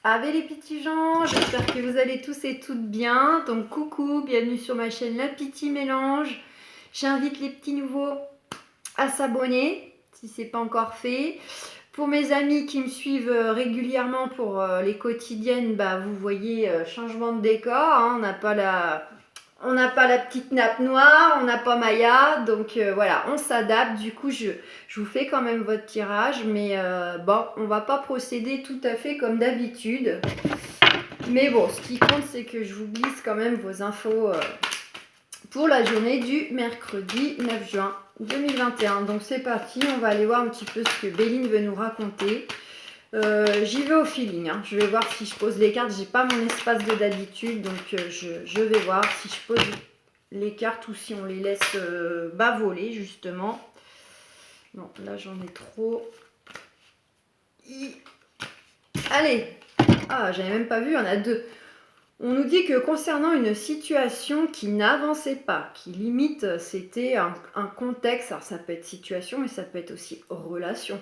Avec les petits gens, j'espère que vous allez tous et toutes bien. Donc coucou, bienvenue sur ma chaîne La Petit Mélange. J'invite les petits nouveaux à s'abonner si ce n'est pas encore fait. Pour mes amis qui me suivent régulièrement pour les quotidiennes, bah, vous voyez changement de décor. Hein, on n'a pas la petite nappe noire, on n'a pas Maya, donc voilà, on s'adapte. Du coup, je vous fais quand même votre tirage, mais bon, on va pas procéder tout à fait comme d'habitude. Mais bon, ce qui compte, c'est que je vous glisse quand même vos infos pour la journée du mercredi 9 juin 2021. Donc c'est parti, on va aller voir un petit peu ce que Béline veut nous raconter. J'y vais au feeling, hein. Je vais voir si je pose les cartes. J'ai pas mon espace de d'habitude, donc je vais voir si je pose les cartes ou si on les laisse voler justement. Non, là j'en ai trop. Allez. Ah, j'avais même pas vu, il y en a deux. On nous dit que concernant une situation qui n'avançait pas, qui limite, c'était un contexte. Alors ça peut être situation, mais ça peut être aussi relation.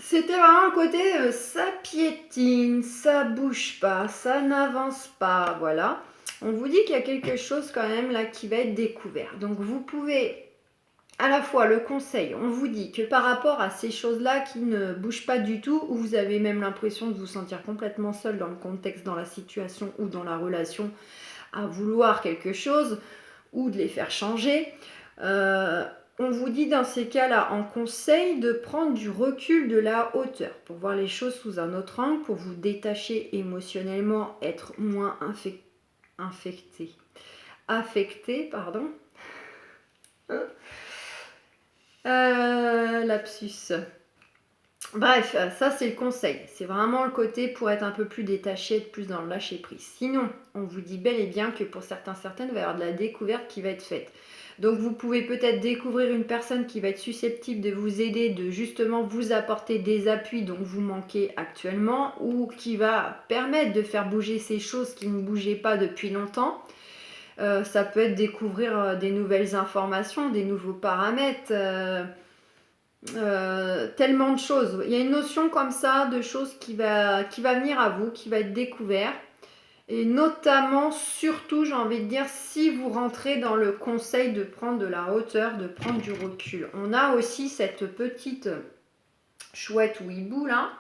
C'était vraiment un côté ça piétine, ça bouge pas, ça n'avance pas, voilà. On vous dit qu'il y a quelque chose quand même là qui va être découvert. Donc vous pouvez à la fois le conseil, on vous dit que par rapport à ces choses-là qui ne bougent pas du tout, où vous avez même l'impression de vous sentir complètement seul dans le contexte, dans la situation ou dans la relation, à vouloir quelque chose ou de les faire changer, on vous dit dans ces cas-là, en conseil, de prendre du recul, de la hauteur, pour voir les choses sous un autre angle, pour vous détacher émotionnellement, être moins affecté, pardon. Lapsus. Bref, ça c'est le conseil. C'est vraiment le côté pour être un peu plus détaché, être plus dans le lâcher prise. Sinon, on vous dit bel et bien que pour certaines, il va y avoir de la découverte qui va être faite. Donc vous pouvez peut-être découvrir une personne qui va être susceptible de vous aider, de justement vous apporter des appuis dont vous manquez actuellement, ou qui va permettre de faire bouger ces choses qui ne bougeaient pas depuis longtemps. Ça peut être découvrir des nouvelles informations, des nouveaux paramètres, tellement de choses. Il y a une notion comme ça de choses qui va venir à vous, qui va être découvert. Et notamment, surtout, j'ai envie de dire, si vous rentrez dans le conseil de prendre de la hauteur, de prendre du recul. On a aussi cette petite chouette ou hibou là.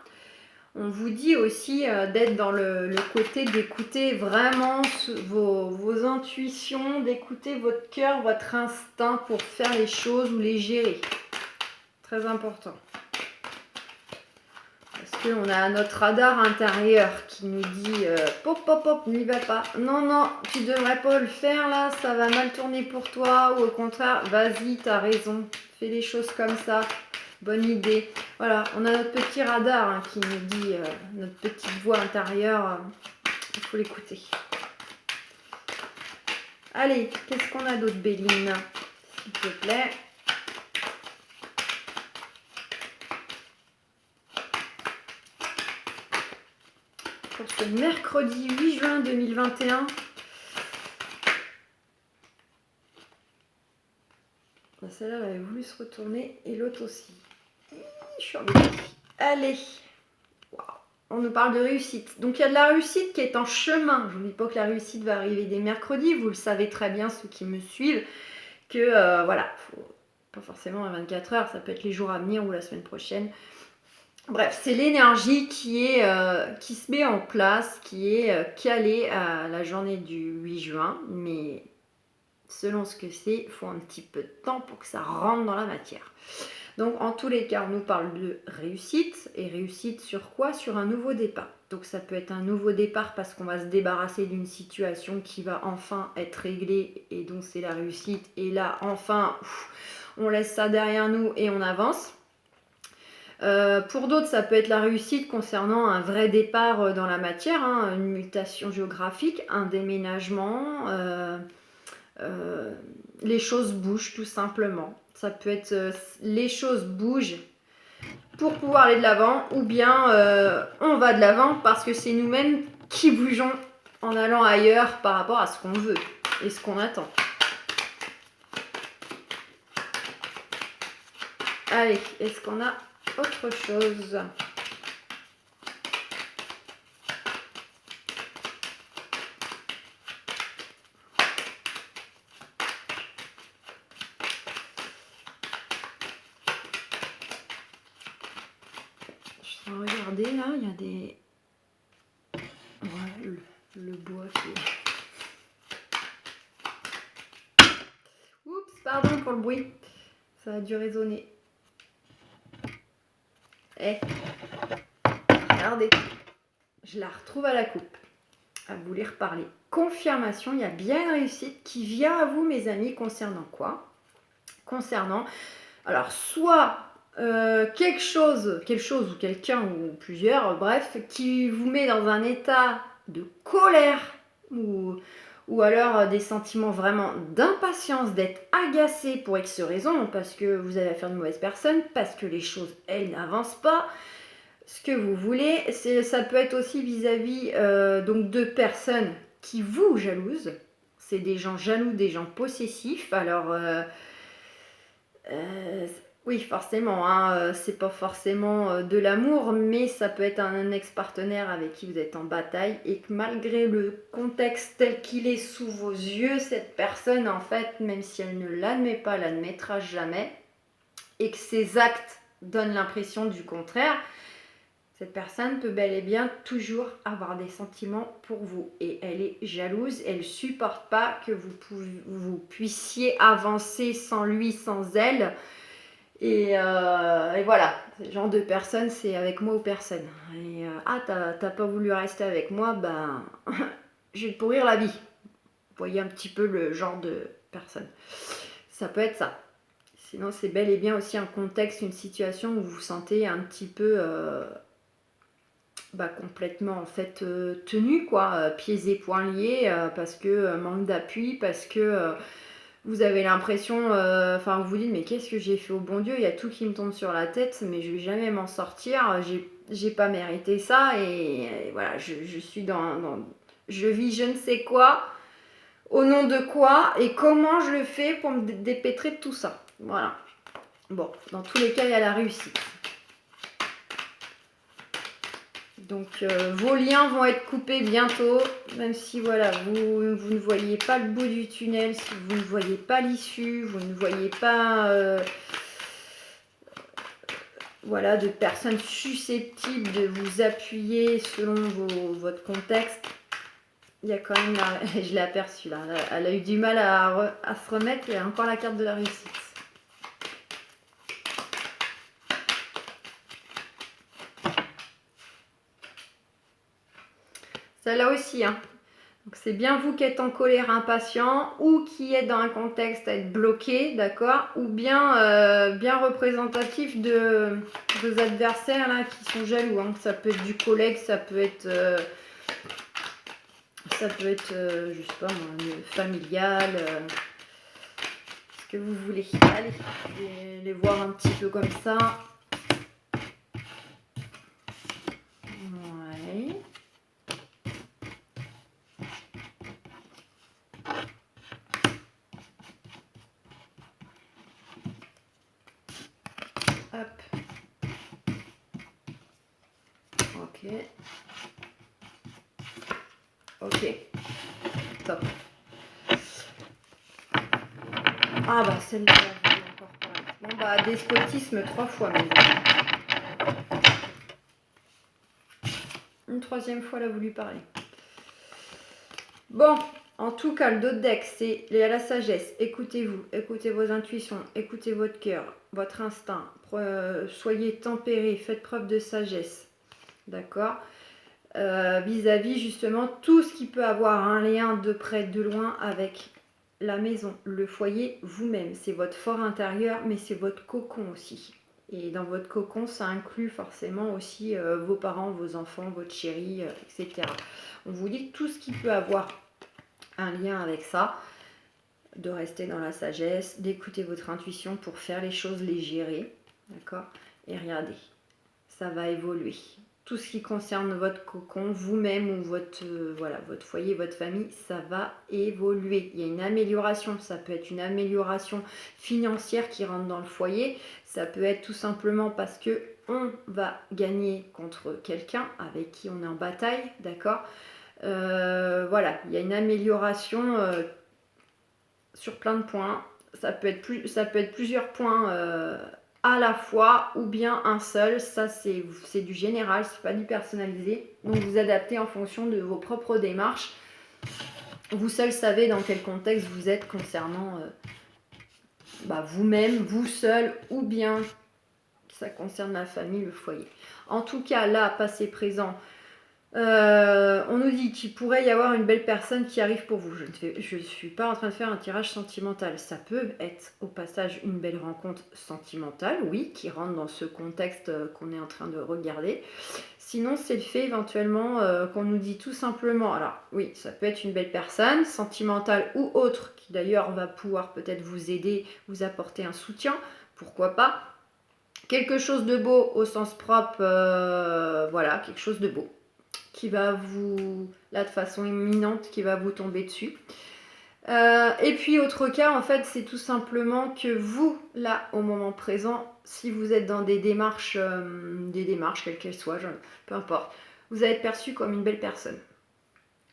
On vous dit aussi d'être dans le côté d'écouter vraiment vos intuitions, d'écouter votre cœur, votre instinct pour faire les choses ou les gérer. Très important. Parce qu'on a notre radar intérieur qui nous dit pop, pop, pop, n'y va pas. Non, non, tu devrais pas le faire là, ça va mal tourner pour toi. Ou au contraire, vas-y, t'as raison, fais les choses comme ça. Bonne idée. Voilà, on a notre petit radar hein, qui nous dit, notre petite voix intérieure, il faut l'écouter. Allez, qu'est-ce qu'on a d'autre, Béline, s'il te plaît? Pour ce mercredi 8 juin 2021. Celle-là, elle avait voulu se retourner et l'autre aussi. Je suis embêtée. Allez. Wow. On nous parle de réussite. Donc il y a de la réussite qui est en chemin. Je ne vous dis pas que la réussite va arriver dès mercredi. Vous le savez très bien, ceux qui me suivent, que voilà, faut pas forcément à 24 heures. Ça peut être les jours à venir ou la semaine prochaine. Bref, c'est l'énergie qui se met en place, qui est calée à la journée du 8 juin. Mais selon ce que c'est, il faut un petit peu de temps pour que ça rentre dans la matière. Donc en tous les cas, on nous parle de réussite. Et réussite sur quoi? Sur un nouveau départ. Donc ça peut être un nouveau départ parce qu'on va se débarrasser d'une situation qui va enfin être réglée et donc c'est la réussite. Et là, enfin, on laisse ça derrière nous et on avance. Pour d'autres, ça peut être la réussite concernant un vrai départ dans la matière, hein, une mutation géographique, un déménagement. Les choses bougent tout simplement. Ça peut être les choses bougent pour pouvoir aller de l'avant ou bien on va de l'avant parce que c'est nous-mêmes qui bougeons en allant ailleurs par rapport à ce qu'on veut et ce qu'on attend. Allez, est-ce qu'on a autre chose? Regardez là, il y a des... Ouais, le bois qui est... Oups, pardon pour le bruit. Ça a dû résonner. Eh, regardez. Je la retrouve à la coupe. À vous les reparler. Confirmation, il y a bien une réussite qui vient à vous, mes amis, concernant quoi? Concernant, alors, soit quelque chose ou quelqu'un ou plusieurs, bref, qui vous met dans un état de colère ou alors des sentiments vraiment d'impatience, d'être agacé pour X raison, parce que vous avez affaire à une mauvaise personne, parce que les choses, elles, n'avancent pas. Ce que vous voulez, ça peut être aussi vis-à-vis donc de personnes qui vous jalousent. C'est des gens jaloux, des gens possessifs. Alors, oui, forcément, hein, c'est pas forcément de l'amour, mais ça peut être un ex-partenaire avec qui vous êtes en bataille et que malgré le contexte tel qu'il est sous vos yeux, cette personne, en fait, même si elle ne l'admet pas, l'admettra jamais, et que ses actes donnent l'impression du contraire, cette personne peut bel et bien toujours avoir des sentiments pour vous. Et elle est jalouse, elle ne supporte pas que vous puissiez avancer sans lui, sans elle. Et voilà, ce genre de personne, c'est avec moi ou personne. Et t'as pas voulu rester avec moi, ben je vais te pourrir la vie. Vous voyez un petit peu le genre de personne. Ça peut être ça. Sinon, c'est bel et bien aussi un contexte, une situation où vous vous sentez un petit peu complètement en fait tenu, quoi, pieds et poings liés, parce que manque d'appui, parce que vous avez l'impression, vous vous dites mais qu'est-ce que j'ai fait au bon Dieu, il y a tout qui me tombe sur la tête, mais je vais jamais m'en sortir, j'ai pas mérité ça, et voilà, je suis je vis je ne sais quoi, au nom de quoi, et comment je le fais pour me dépêtrer de tout ça. Voilà. Bon, dans tous les cas, il y a la réussite. Donc vos liens vont être coupés bientôt, même si voilà, vous ne voyez pas le bout du tunnel, si vous ne voyez pas l'issue, vous ne voyez pas voilà, de personnes susceptibles de vous appuyer selon votre contexte. Il y a quand même, je l'ai aperçu là, elle a eu du mal à se remettre, il y a encore la carte de la réussite. Celle-là aussi, hein. Donc c'est bien vous qui êtes en colère, impatient, ou qui êtes dans un contexte à être bloqué, d'accord, ou bien, bien représentatif de vos adversaires là qui sont jaloux. Hein. Ça peut être du collègue, ça peut être, je sais pas moi, familial, ce que vous voulez. Allez, je vais les voir un petit peu comme ça. Ouais. Hop. Ok. Ok. Top. Ah bah celle-là, je vais encore parler. Bon bah despotisme 3 fois même. Une troisième fois, elle a voulu parler. Bon, en tout cas, le dos de deck, c'est la sagesse. Écoutez-vous, écoutez vos intuitions, écoutez votre cœur, votre instinct. Soyez tempérés, faites preuve de sagesse. D'accord, vis-à-vis justement tout ce qui peut avoir un lien de près, de loin avec la maison, le foyer, vous-même. C'est votre fort intérieur, mais c'est votre cocon aussi. Et dans votre cocon, ça inclut forcément aussi vos parents, vos enfants, votre chérie, etc. On vous dit tout ce qui peut avoir un lien avec ça, de rester dans la sagesse, d'écouter votre intuition pour faire les choses, les gérer. D'accord? Et regardez, ça va évoluer. Tout ce qui concerne votre cocon, vous-même ou votre foyer, votre famille, ça va évoluer. Il y a une amélioration. Ça peut être une amélioration financière qui rentre dans le foyer. Ça peut être tout simplement parce que on va gagner contre quelqu'un avec qui on est en bataille, d'accord. Voilà, il y a une amélioration sur plein de points. Ça peut être plusieurs points à la fois ou bien un seul. Ça, c'est du général, c'est pas du personnalisé. Donc, vous adaptez en fonction de vos propres démarches. Vous seul savez dans quel contexte vous êtes concernant vous-même, vous seul, ou bien ça concerne la famille, le foyer. En tout cas, là, passé, présent, on nous dit qu'il pourrait y avoir une belle personne qui arrive pour vous. Je ne suis pas en train de faire un tirage sentimental. Ça peut être au passage une belle rencontre sentimentale, oui, qui rentre dans ce contexte qu'on est en train de regarder. Sinon, c'est le fait éventuellement qu'on nous dit tout simplement, alors oui, ça peut être une belle personne, sentimentale ou autre, qui d'ailleurs va pouvoir peut-être vous aider, vous apporter un soutien, pourquoi pas. Quelque chose de beau au sens propre, voilà, quelque chose de beau qui va vous, là de façon imminente, qui va vous tomber dessus. Et puis autre cas, en fait, c'est tout simplement que vous, là, au moment présent, si vous êtes dans des démarches quelles qu'elles soient, peu importe, vous allez être perçu comme une belle personne.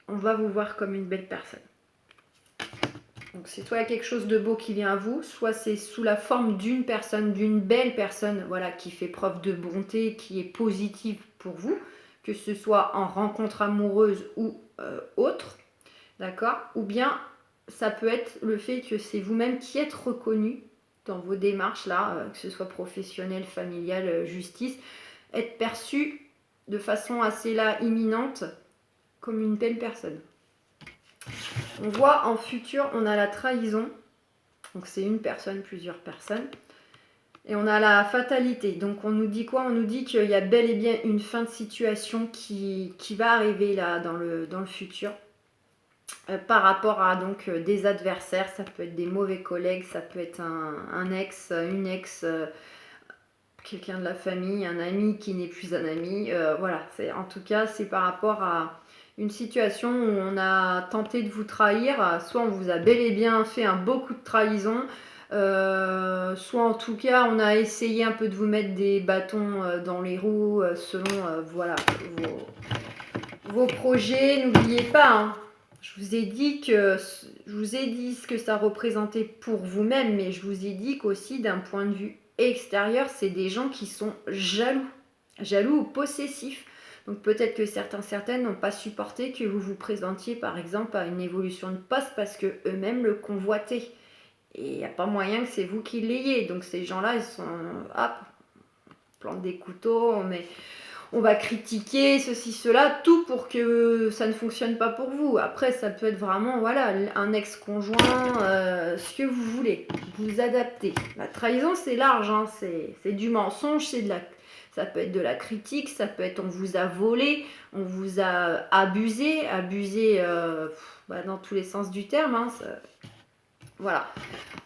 On va vous voir comme une belle personne. Donc c'est soit quelque chose de beau qui vient à vous, soit c'est sous la forme d'une personne, d'une belle personne, voilà, qui fait preuve de bonté, qui est positive pour vous, que ce soit en rencontre amoureuse ou autre, d'accord? Ou bien ça peut être le fait que c'est vous-même qui êtes reconnu dans vos démarches là, que ce soit professionnelle, familiale, justice, être perçu de façon assez là imminente comme une belle personne. On voit en futur, on a la trahison, donc c'est une personne, plusieurs personnes. Et on a la fatalité. Donc on nous dit quoi? On nous dit qu'il y a bel et bien une fin de situation qui va arriver là dans le futur. Par rapport à donc des adversaires, ça peut être des mauvais collègues, ça peut être un ex, une ex, quelqu'un de la famille, un ami qui n'est plus un ami. Voilà, en tout cas c'est par rapport à une situation où on a tenté de vous trahir, soit on vous a bel et bien fait un beau coup de trahison, soit en tout cas on a essayé un peu de vous mettre des bâtons dans les roues selon voilà, vos projets. N'oubliez pas, hein, je vous ai dit ce que ça représentait pour vous-même, mais je vous ai dit qu'aussi d'un point de vue extérieur, c'est des gens qui sont jaloux ou possessifs. Donc peut-être que certaines n'ont pas supporté que vous vous présentiez par exemple à une évolution de poste parce que eux-mêmes le convoitaient. Et il n'y a pas moyen que c'est vous qui l'ayez. Donc ces gens-là, ils sont hop, plante des couteaux, on va critiquer ceci, cela, tout pour que ça ne fonctionne pas pour vous. Après, ça peut être vraiment voilà, un ex-conjoint, ce que vous voulez. Vous adaptez. La trahison, c'est large, hein, c'est du mensonge, ça peut être de la critique, ça peut être on vous a volé, on vous a abusé dans tous les sens du terme. Hein, voilà.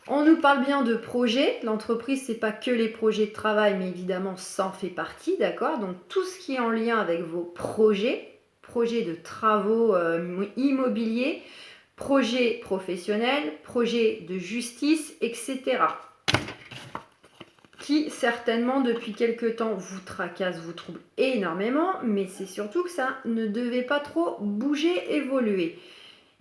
On nous parle bien de projets. L'entreprise, c'est pas que les projets de travail, mais évidemment, ça en fait partie, d'accord? Donc, tout ce qui est en lien avec vos projets de travaux immobiliers, projets professionnels, projets de justice, etc. Qui, certainement, depuis quelque temps, vous tracassent, vous troublent énormément, mais c'est surtout que ça ne devait pas trop bouger, évoluer.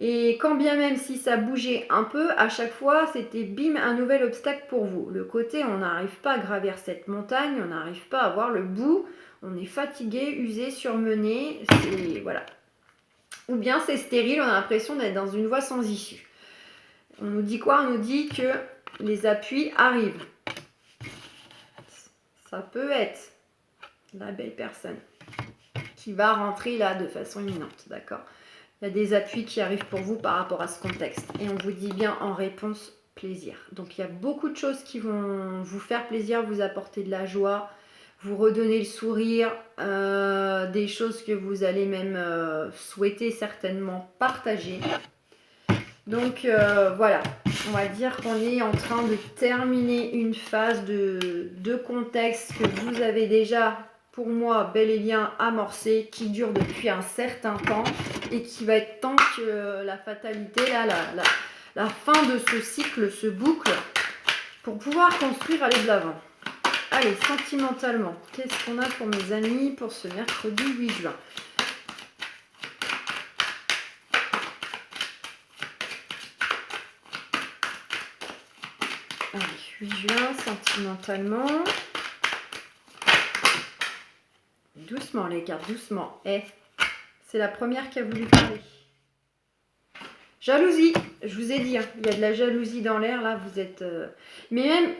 Et quand bien même si ça bougeait un peu, à chaque fois, c'était bim, un nouvel obstacle pour vous. Le côté, on n'arrive pas à gravir cette montagne, on n'arrive pas à voir le bout, on est fatigué, usé, surmené, voilà. Ou bien c'est stérile, on a l'impression d'être dans une voie sans issue. On nous dit quoi? On nous dit que les appuis arrivent. Ça peut être la belle personne qui va rentrer là de façon imminente, d'accord? Il y a des appuis qui arrivent pour vous par rapport à ce contexte. Et on vous dit bien en réponse, plaisir. Donc il y a beaucoup de choses qui vont vous faire plaisir, vous apporter de la joie, vous redonner le sourire, des choses que vous allez même souhaiter certainement partager. Donc voilà, on va dire qu'on est en train de terminer une phase de contexte que vous avez déjà, pour moi, bel et bien amorcé, qui dure depuis un certain temps et qui va être temps que la fatalité, là, la fin de ce cycle, se boucle pour pouvoir construire, aller de l'avant. Allez, sentimentalement, qu'est-ce qu'on a pour mes amis pour ce mercredi 8 juin? Allez. 28 juin, sentimentalement. Doucement les cartes, doucement. C'est la première qui a voulu parler. Jalousie, je vous ai dit, hein, il y a de la jalousie dans l'air, là, vous êtes... Mais même,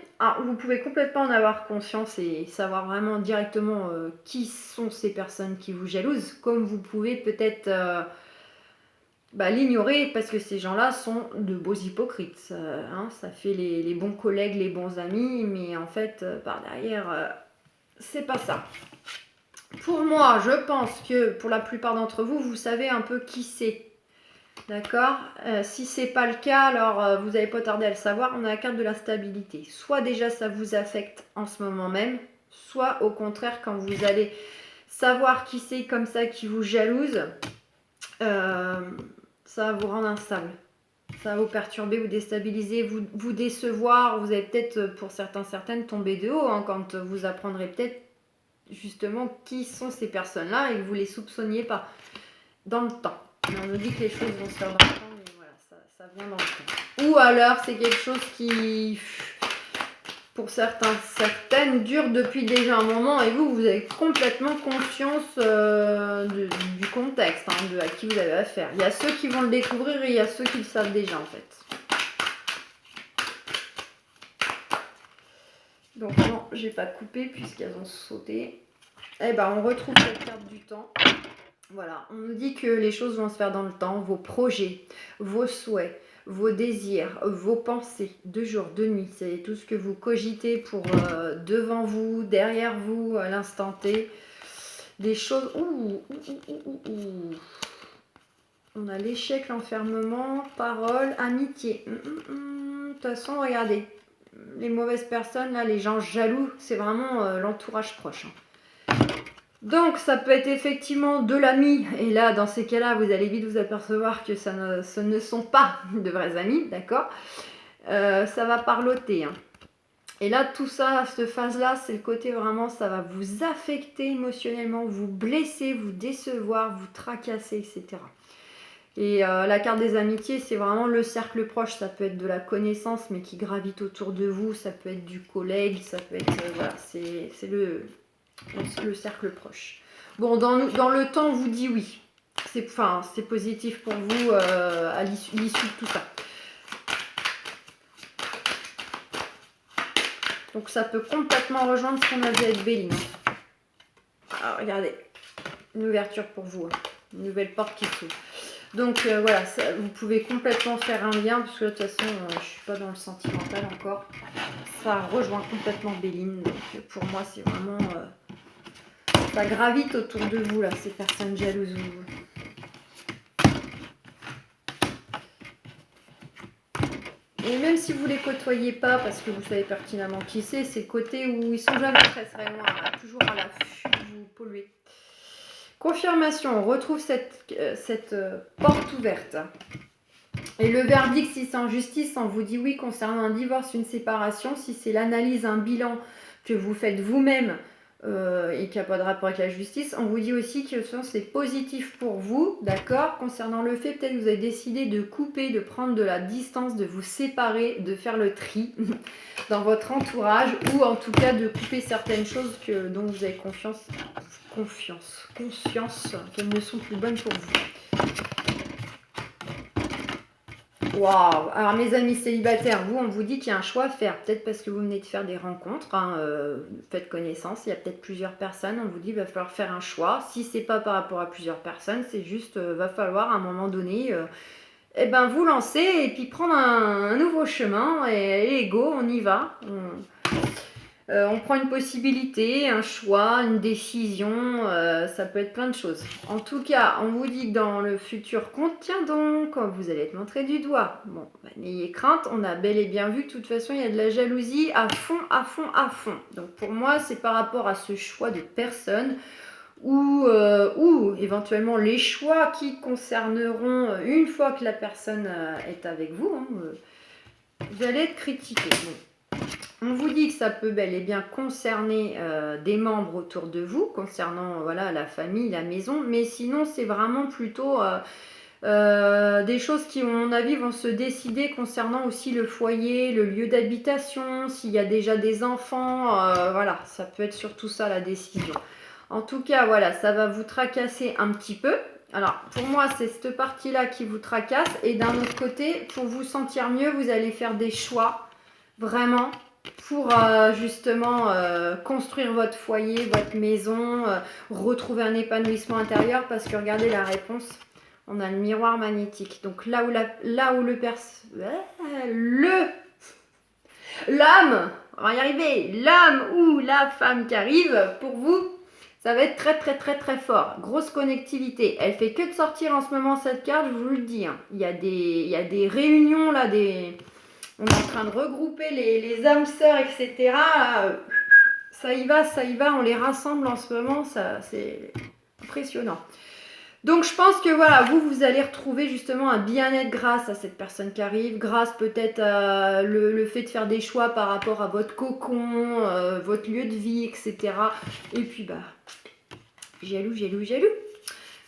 vous pouvez complètement en avoir conscience et savoir vraiment directement qui sont ces personnes qui vous jalousent, comme vous pouvez peut-être l'ignorer, parce que ces gens-là sont de beaux hypocrites. Ça fait les bons collègues, les bons amis, mais en fait, par derrière, c'est pas ça. Pour moi, je pense que pour la plupart d'entre vous, vous savez un peu qui c'est. D'accord. Si c'est pas le cas, alors vous n'allez pas tarder à le savoir. On a la carte de la stabilité. Soit déjà ça vous affecte en ce moment même, soit au contraire quand vous allez savoir qui c'est comme ça qui vous jalouse, ça va vous rendre instable. Ça va vous perturber, vous déstabiliser, vous décevoir. Vous allez peut-être pour certaines tomber de haut quand vous apprendrez peut-être justement qui sont ces personnes-là et que vous les soupçonniez pas dans le temps. On nous dit que les choses vont se faire dans le temps, mais voilà, ça vient dans le temps. Ou alors c'est quelque chose qui, pour certaines, dure depuis déjà un moment et vous avez complètement conscience du contexte, de à qui vous avez affaire. Il y a ceux qui vont le découvrir et il y a ceux qui le savent déjà en fait. Donc non, j'ai pas coupé puisqu'elles ont sauté. On retrouve cette carte du temps. Voilà, on nous dit que les choses vont se faire dans le temps, vos projets, vos souhaits, vos désirs, vos pensées, de jour, de nuit, c'est tout ce que vous cogitez pour devant vous, derrière vous, à l'instant T. Des choses... On a l'échec, l'enfermement, parole, amitié. De toute façon, regardez, les mauvaises personnes, là, les gens jaloux, c'est vraiment l'entourage proche. Donc ça peut être effectivement de l'ami, et là dans ces cas-là vous allez vite vous apercevoir que ce ne sont pas de vrais amis, d'accord. Ça va parloter. Et là tout ça, cette phase-là, c'est le côté vraiment, ça va vous affecter émotionnellement, vous blesser, vous décevoir, vous tracasser, etc. Et la carte des amitiés, c'est vraiment le cercle proche, ça peut être de la connaissance mais qui gravite autour de vous, ça peut être du collègue, ça peut être, voilà, c'est le cercle proche. Bon, dans le temps, on vous dit oui. C'est positif pour vous à l'issue de tout ça. Donc ça peut complètement rejoindre ce qu'on a vu avec Béline. Alors regardez, une ouverture pour vous, une nouvelle porte qui s'ouvre. Donc voilà, vous pouvez complètement faire un lien, parce que de toute façon, je ne suis pas dans le sentimental encore. Ça rejoint complètement Béline, donc pour moi, c'est vraiment... ça gravite autour de vous, là, ces personnes jalouses. Et même si vous ne les côtoyez pas, parce que vous savez pertinemment qui c'est le côté où ils sont jamais très loin, là, toujours à l'affût, vous polluez. Confirmation, on retrouve cette porte ouverte. Et le verdict, si c'est en justice, on vous dit oui concernant un divorce, une séparation. Si c'est l'analyse, un bilan que vous faites vous-même et qui n'a pas de rapport avec la justice, on vous dit aussi que c'est positif pour vous, d'accord. Concernant le fait, peut-être que vous avez décidé de couper, de prendre de la distance, de vous séparer, de faire le tri dans votre entourage, ou en tout cas de couper certaines choses dont vous avez conscience qu'elles ne sont plus bonnes pour vous. Waouh! Alors mes amis célibataires, on vous dit qu'il y a un choix à faire. Peut-être parce que vous venez de faire des rencontres, faites connaissance, il y a peut-être plusieurs personnes. On vous dit qu'il va falloir faire un choix. Si c'est pas par rapport à plusieurs personnes, c'est juste va falloir à un moment donné vous lancer et puis prendre un nouveau chemin. Et go, on y va. On prend une possibilité, un choix, une décision, ça peut être plein de choses. En tout cas, on vous dit que dans le futur compte tient donc, vous allez être montré du doigt. Bon, n'ayez crainte, on a bel et bien vu que de toute façon, il y a de la jalousie à fond, à fond, à fond. Donc pour moi, c'est par rapport à ce choix de personne ou éventuellement les choix qui concerneront une fois que la personne est avec vous. Vous allez être critiqué. Bon. On vous dit que ça peut bel et bien concerner des membres autour de vous, concernant la famille, la maison, mais sinon c'est vraiment plutôt Des choses qui, à mon avis, vont se décider concernant aussi le foyer, le lieu d'habitation, s'il y a déjà des enfants. Voilà, ça peut être surtout ça la décision. En tout cas, voilà, ça va vous tracasser un petit peu. Alors, pour moi, c'est cette partie-là qui vous tracasse. Et d'un autre côté, pour vous sentir mieux, vous allez faire des choix, vraiment, pour justement construire votre foyer, votre maison, retrouver un épanouissement intérieur. Parce que regardez la réponse. On a le miroir magnétique. Donc là où l'âme, on va y arriver, l'âme ou la femme qui arrive, pour vous, ça va être très très très très fort. Grosse connectivité. Elle fait que de sortir en ce moment cette carte, je vous le dis. Hein. Il y a des réunions là, on est en train de regrouper les âmes sœurs, etc. Ça y va, on les rassemble en ce moment, c'est impressionnant. Donc je pense que voilà, vous allez retrouver justement un bien-être grâce à cette personne qui arrive, grâce peut-être à le fait de faire des choix par rapport à votre cocon, votre lieu de vie, etc. Et puis jaloux.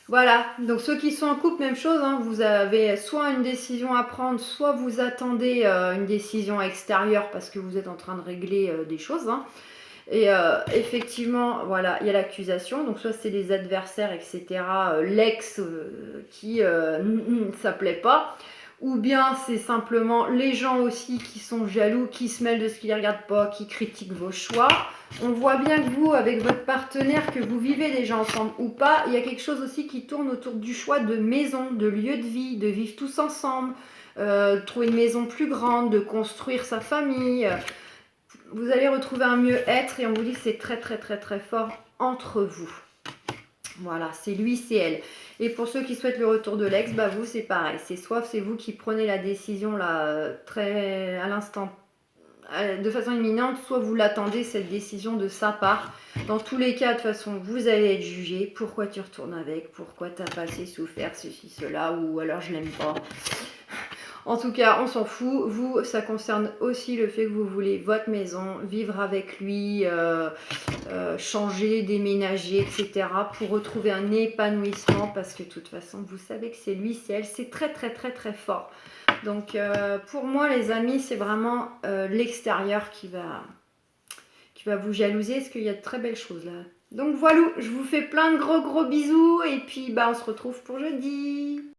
Voilà, donc ceux qui sont en couple, même chose, hein, vous avez soit une décision à prendre, soit vous attendez une décision extérieure parce que vous êtes en train de régler des choses. Hein. Et effectivement, voilà, il y a l'accusation. Donc, soit c'est les adversaires, etc., l'ex qui ça plaît pas. Ou bien c'est simplement les gens aussi qui sont jaloux, qui se mêlent de ce qu'ils ne regardent pas, qui critiquent vos choix. On voit bien que vous, avec votre partenaire, que vous vivez déjà ensemble ou pas, il y a quelque chose aussi qui tourne autour du choix de maison, de lieu de vie, de vivre tous ensemble, trouver une maison plus grande, de construire sa famille. Vous allez retrouver un mieux-être et on vous dit que c'est très très très très fort entre vous. Voilà, c'est lui, c'est elle. Et pour ceux qui souhaitent le retour de l'ex, vous c'est pareil. C'est soit c'est vous qui prenez la décision là très à l'instant, de façon imminente, soit vous l'attendez cette décision de sa part. Dans tous les cas, de toute façon, vous allez être jugé. Pourquoi tu retournes avec? Pourquoi t'as pas assez souffert ceci, cela, ou alors je l'aime pas. En tout cas, on s'en fout. Vous, ça concerne aussi le fait que vous voulez votre maison, vivre avec lui, changer, déménager, etc. pour retrouver un épanouissement parce que de toute façon, vous savez que c'est lui, c'est elle. C'est très, très, très, très fort. Donc, pour moi, les amis, c'est vraiment l'extérieur qui va vous jalouser parce qu'il y a de très belles choses là. Donc voilà, je vous fais plein de gros bisous et puis on se retrouve pour jeudi.